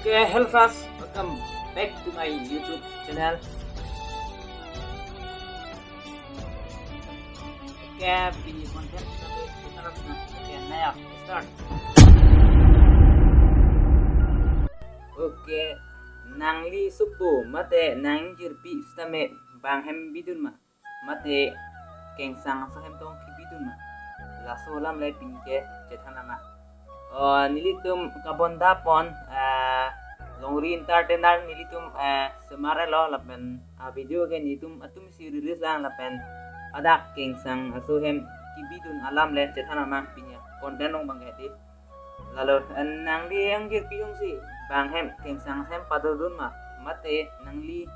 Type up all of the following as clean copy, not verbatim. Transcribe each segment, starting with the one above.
Okay, hello friends, welcome back to my YouTube channel. Okay, video content kita langsung now start. Okay, nangli supu mate nang jirpi stame banghem bidun ma mate kengsang sahem tong ki bidun ma laso lam lai pinke cethana ma nilitum kabonda pon longri entertainer nilitum semare lo lapen video ke nitum atum si release lang lapen ada kengsang asuhem kibidun alam le cethana ma pinya konten long bangeti lalu nang li yang jirpiung si banghem kengsang sem padudun ma mate nangli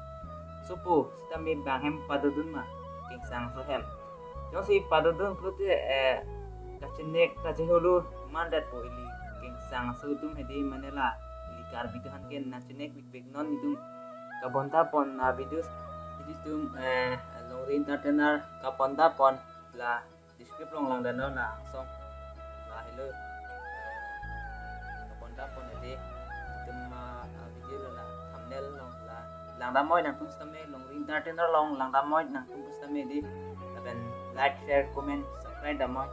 supu stami banghem padudun ma kengsang sohem yung si padudun klute kacenek kacehulu mandat po ili kengsang sutum hedi manela ili karbi tuhan ken nacenek big non itu kabonta pon videos itu longri entertainer kabonta pon la description long dan na song la hello kabonta pon hedi itu video la thumbnail long la lang damoy nang tung stame longri entertainer long lang damoy nang tung stame di dan like share comment subscribe damoy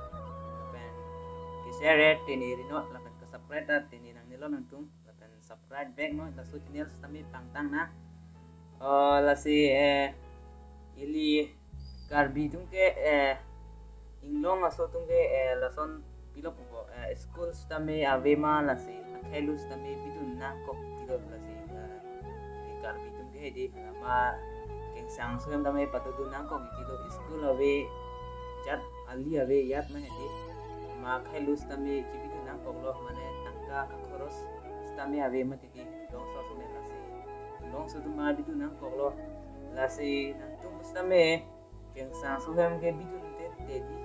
share tini rino lapan ke subscribe tini nang nilo nang tung lapan subscribe back no la su channel stami pangtang na la si ili karbi tung ke inglong aso tung ke lason pilop ko school stami avema la si khelu stami bidun na ko pilop la si ili karbi tung ke di ma kengsang suam tami patudun nang ko kilo school ave jat ali ave yat ma hedi ma khelu stami kibidu nang koglo mane tangka akhoros stami ave matiki long so sume lasi long so tuma bidu nang koglo lasi nang tum stami kengsang suhem ke bidu te dedi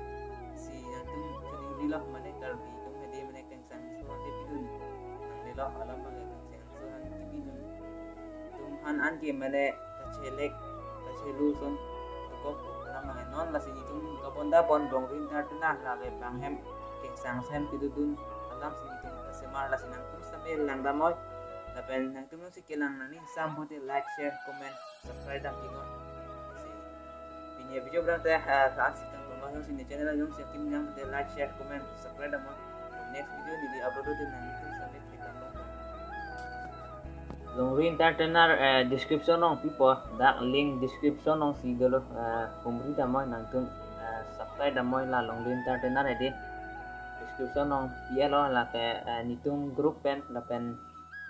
si nang tum kuni rila mane karbi tum hede mane kengsang suhem ke bidu nang rila alam mane kengsang suhem kibidu tum han an ke mane kachelek kachelu son kok alam mane non lasi tum kabonda pon dong rintar tunah lage banghem kengsang sem pidudun alam sinitung semar la sinang tum sambil lang damoy lapen nang tum si kelang nani sam hote like share comment subscribe dam tingon si pinya video berante kan si tang tong si channel yung si kim yang hote like share comment subscribe dam next video di upload din nang tum sambil klikang longri entertainer description nong pipo dak link description nong si dolo kumri damoy nang tum subscribe damoy la longri entertainer edi description nong pielo la ke nitung group pen la pen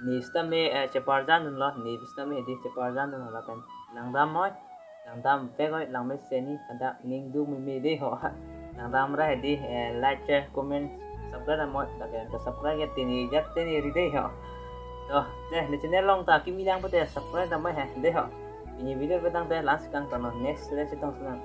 ni stame cheparjan lo ni stame di cheparjan la pen langdam pegoi langme seni ada ning du mi de ho langdam ra di like share comment subscribe mo la ken subscribe ke tini jat tini ri de ho to ni channel long ta kimi lang pate subscribe da mai he de ho ini video petang te last kang tono next le sitong sunang